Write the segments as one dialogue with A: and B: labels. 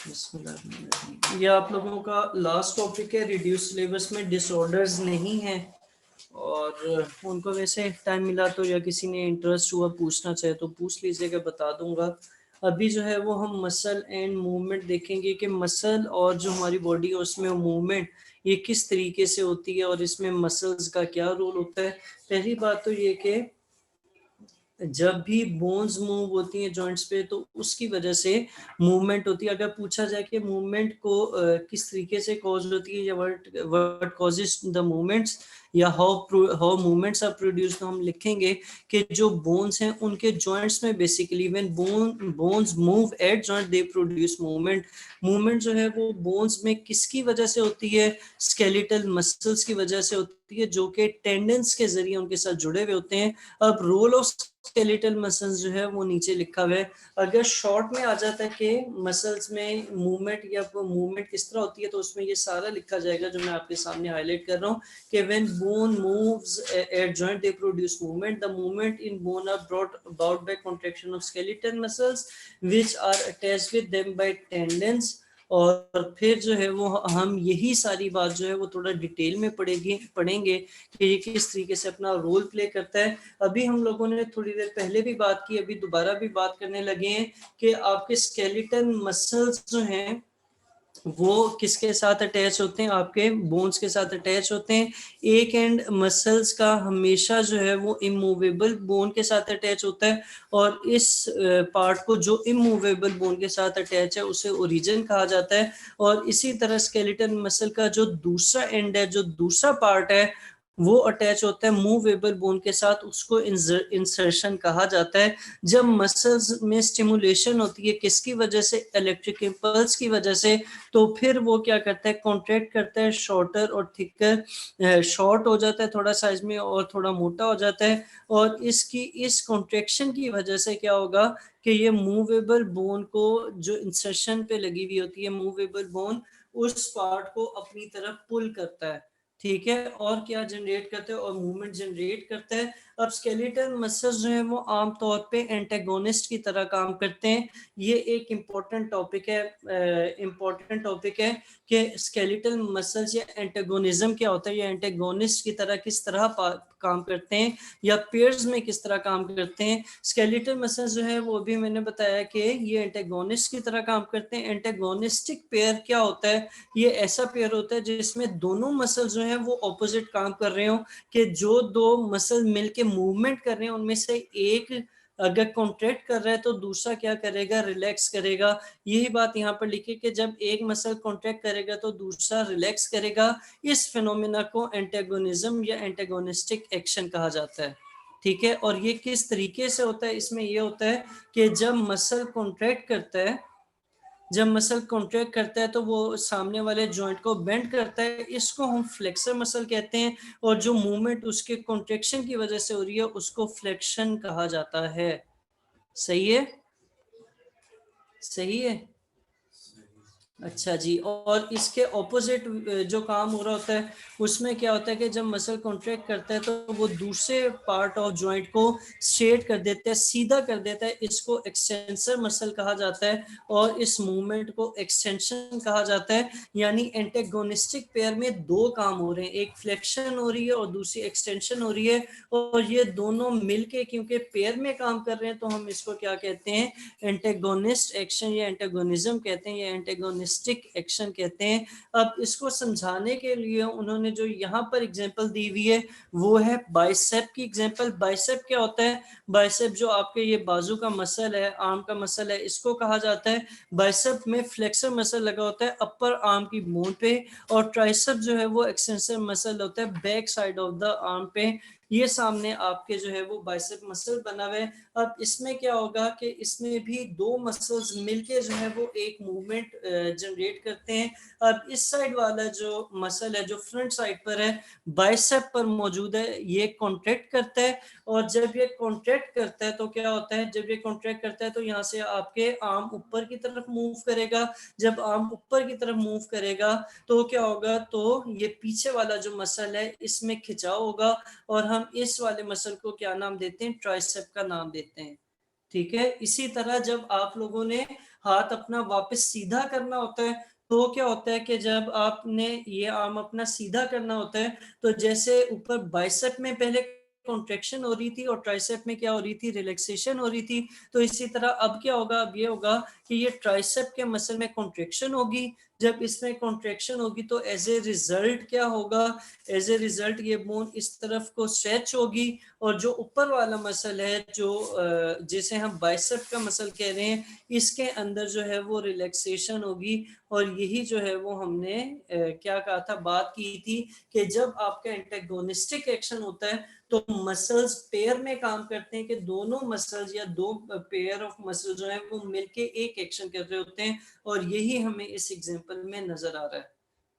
A: ये आप लोगों का लास्ट टॉपिक है, रिड्यूस सिलेबस में डिसऑर्डर्स नहीं है। और उनको वैसे टाइम मिला तो या किसी ने इंटरेस्ट हुआ पूछना चाहे तो पूछ लीजिएगा, बता दूंगा। अभी जो है वो हम मसल एंड मूवमेंट देखेंगे कि मसल और जो हमारी बॉडी है उसमें मूवमेंट ये किस तरीके से होती है और इसमें मसल्स का क्या रोल होता है। पहली बात तो ये कि जब भी बोन्स मूव होती हैं जॉइंट्स पे तो उसकी वजह से मूवमेंट होती है। अगर पूछा जाए कि मूवमेंट को किस तरीके से कॉज होती है या व्हाट कॉजेस द मूवमेंट्स या हाउ मूवमेंट्स आर प्रोड्यूस्ड, तो हम लिखेंगे कि जो बोन्स हैं उनके जॉइंट्स में basically when bones move at joint they produce movement. Movement जो है वो बोन्स में किसकी वजह से होती है? स्केलेटल मसल्स की वजह से होती है, जो कि टेंडन्स के जरिए उनके साथ जुड़े हुए होते हैं। अब रोल ऑफ स्केलेटल मसल्स जो है वो नीचे लिखा हुआ है। अगर शॉर्ट में आ जाता है कि मसल्स में मूवमेंट या मूवमेंट किस तरह होती है तो उसमें ये सारा लिखा जाएगा जो मैं आपके सामने हाईलाइट कर रहा हूँ कि when bone moves at joint they produce movement. The movement in bone are brought about by contraction of skeletal muscles which are attached with them by tendons. और फिर जो है वो हम यही सारी बात जो है वो थोड़ा डिटेल में पढ़ेंगे कि ये किस तरीके से अपना रोल प्ले करता है। अभी हम लोगों ने थोड़ी देर पहले भी बात की, अभी दोबारा भी बात करने लगे हैं कि आपके स्केलेटन मसल्स जो हैं वो किसके साथ अटैच होते हैं? आपके बोन्स के साथ अटैच होते हैं। एक एंड मसल्स का हमेशा जो है वो इमूवेबल बोन के साथ अटैच होता है और इस पार्ट को जो इमूवेबल बोन के साथ अटैच है उसे ओरिजिन कहा जाता है। और इसी तरह स्केलेटन मसल का जो दूसरा एंड है, जो दूसरा पार्ट है, वो अटैच होता है मूवेबल बोन के साथ, उसको इंसर्शन कहा जाता है। जब मसल्स में स्टिमुलेशन होती है किसकी वजह से? इलेक्ट्रिक इम्पल्स की वजह से। तो फिर वो क्या करता है? कॉन्ट्रैक्ट करता है, शॉर्टर और थिकर, शॉर्ट हो जाता है थोड़ा साइज में और थोड़ा मोटा हो जाता है। और इसकी इस कॉन्ट्रैक्शन की वजह से क्या होगा कि ये मूवेबल बोन को जो इंसर्शन पे लगी हुई होती है, मूवेबल बोन उस पार्ट को अपनी तरफ पुल करता है। ठीक है, और क्या जनरेट करते हैं? और मूवमेंट जनरेट करता है। अब स्केलेटल मसल्स जो है वो आमतौर पे एंटेगोनिस्ट की तरह काम करते हैं। ये एक इम्पोर्टेंट टॉपिक है कि स्केलेटल मसल्स या एंटेगोनिज्म क्या होता है, या एंटेगोनिस्ट की तरह किस तरह काम करते हैं या पेयर्स में किस तरह काम करते हैं। स्केलेटल मसल्स जो है वो भी मैंने बताया कि ये एंटेगोनिस्ट की तरह काम करते हैं। एंटेगोनिस्टिक पेयर क्या होता है? ये ऐसा पेयर होता है जिसमें दोनों मसल जो है वो ऑपोजिट काम कर रहे हो, कि जो दो मसल मिलके मूवमेंट कर रहे हैं उनमें से एक अगर कॉन्ट्रैक्ट कर रहा है तो दूसरा क्या करेगा? रिलैक्स करेगा। यही बात यहाँ पर लिखी कि जब एक मसल कॉन्ट्रैक्ट करेगा तो दूसरा रिलैक्स करेगा। इस फिनोमेना को एंटेगोनिज्म या एंटेगोनिस्टिक एक्शन कहा जाता है। ठीक है, और ये किस तरीके से होता है? इसमें ये होता है कि जब मसल कॉन्ट्रैक्ट करता है, जब मसल कॉन्ट्रैक्ट करता है तो वो सामने वाले जॉइंट को बेंड करता है, इसको हम फ्लेक्सर मसल कहते हैं। और जो मूवमेंट उसके कॉन्ट्रैक्शन की वजह से हो रही है उसको फ्लेक्शन कहा जाता है। सही है? सही है। अच्छा जी, और इसके ऑपोजिट जो काम हो रहा होता है उसमें क्या होता है कि जब मसल कॉन्ट्रैक्ट करता है तो वो दूसरे पार्ट ऑफ जॉइंट को स्ट्रेट कर देता है, सीधा कर देता है। इसको एक्सटेंसर मसल कहा जाता है और इस मूवमेंट को एक्सटेंशन कहा जाता है। यानी एंटेगोनिस्टिक पेयर में दो काम हो रहे हैं, एक फ्लेक्शन हो रही है और दूसरी एक्सटेंशन हो रही है। और ये दोनों मिलके क्योंकि पेयर में काम कर रहे हैं तो हम इसको क्या कहते हैं? एंटेगोनिस्ट एक्शन या एंटेगोनिज्म कहते हैं या एंटेगोनिस्टिक एक्शन कहते हैं। अब इसको समझाने के लिए उन्होंने जो यहाँ पर एग्जांपल दी हुई है वो है बाइसेप की एग्जांपल। बाइसेप क्या होता है? बाइसेप जो आपके ये बाजू का मसल है, आर्म का मसल है, इसको कहा जाता है। बाइसेप में फ्लेक्सर मसल लगा होता है अपर आर्म की बोन पे, और ट्राइसेप जो है वो एक्सटेंसर मसल होता है back side of the arm पे। ये सामने आपके जो है वो बाइसेप मसल बना हुआ है। अब इसमें क्या होगा कि इसमें भी दो मसल्स मिलके जो है वो एक मूवमेंट जनरेट करते हैं। अब इस साइड वाला जो मसल है जो फ्रंट साइड पर है, बाइसेप पर मौजूद है, ये कॉन्ट्रैक्ट करता है। और जब ये कॉन्ट्रैक्ट करता है तो क्या होता है? जब ये कॉन्ट्रैक्ट करता है तो यहाँ से आपके आर्म ऊपर की तरफ मूव करेगा। जब आर्म ऊपर की तरफ मूव करेगा तो क्या होगा? तो ये पीछे वाला जो मसल है इसमें खिंचाव होगा और हम इस वाले मसल को क्या नाम देते हैं? ट्राइसेप का नाम देते हैं। ठीक है। इसी तरह जब आप लोगों ने हाथ अपना वापस सीधा करना होता है तो क्या होता है कि जब आपने ये आर्म अपना सीधा करना होता है तो जैसे ऊपर बाइसेप में पहले कॉन्ट्रैक्शन हो रही थी और ट्राइसेप में क्या हो रही थी, रिलैक्सेशन हो रही थी, तो इसी तरह अब क्या होगा, अब ये होगा कि ये ट्राइसेप के मसल में कॉन्ट्रैक्शन होगी। जब इसमें कॉन्ट्रैक्शन होगी तो एज ए रिजल्ट क्या होगा, एज ए रिजल्ट ये बोन इस तरफ को स्ट्रेच होगी और जो ऊपर वाला मसल है जो जिसे हम बाइसेप का मसल कह रहे हैं, इसके अंदर जो है वो रिलैक्सेशन होगी। और यही जो है वो हमने क्या कहा था, बात की थी कि जब आपका एंटागोनिस्टिक एक्शन होता है तो मसल्स पेयर में काम करते हैं कि दोनों मसल्स या दो पेयर ऑफ मसल जो है वो मिलके एक एक्शन कर रहे होते हैं और यही हमें इस एग्जांपल में नजर आ रहा है।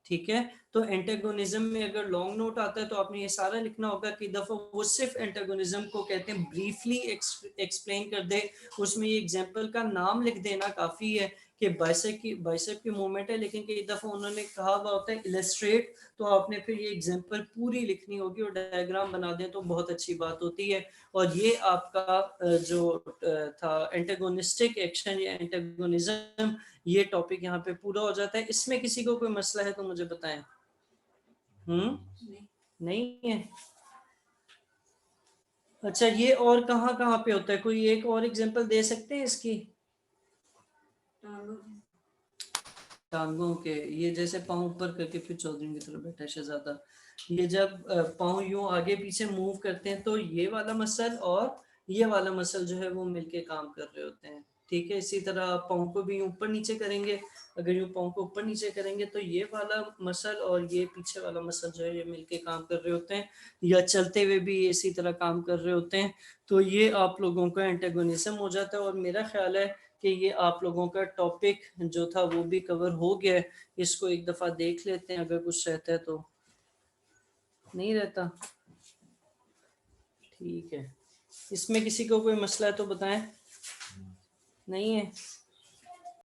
A: ठीक है। तो एंटेगोनिज्म में अगर लॉन्ग नोट आता है तो आपने ये सारा लिखना होगा कि दफा वो सिर्फ एंटेगोनिज्म को कहते हैं ब्रीफली एक्सप्लेन कर दे, उसमें ये एग्जांपल का नाम लिख देना काफी है कि बाइसेप की मूवमेंट है, लेकिन कई दफा उन्होंने कहा हुआ होता है इलस्ट्रेट, तो आपने फिर ये एग्जांपल पूरी लिखनी होगी और डायग्राम बना दें तो बहुत अच्छी बात होती है। और ये आपका जो था एंटेगोनिस्टिक एक्शन या एंटेगोनिज्म, ये टॉपिक यहाँ पे पूरा हो जाता है। इसमें किसी को कोई मसला है तो मुझे बताएं। नहीं है। अच्छा, ये और कहाँ कहाँ पे होता है, कोई एक और एग्जांपल दे सकते हैं इसकी? टांगों के, ये जैसे पाँव ऊपर करके फिर चौधरी की तरफ बैठा है शहजादा, ये जब पाँव यूं आगे पीछे मूव करते हैं तो ये वाला मसल और ये वाला मसल जो है वो मिलके काम कर रहे होते हैं। ठीक है। इसी तरह आप पाँव को भी ऊपर नीचे करेंगे, अगर यूं पाँव को ऊपर नीचे करेंगे तो ये वाला मसल और ये पीछे वाला मसल जो है ये मिलके काम कर रहे होते हैं, या चलते हुए भी इसी तरह काम कर रहे होते हैं। तो ये आप लोगों का एंटेगोनिज्म हो जाता है और मेरा ख्याल है कि ये आप लोगों का टॉपिक जो था वो भी कवर हो गया है। इसको एक दफ़ा देख लेते हैं, अगर कुछ रहता है तो। नहीं रहता? ठीक है। इसमें किसी को कोई मसला है तो बताएं। नहीं है?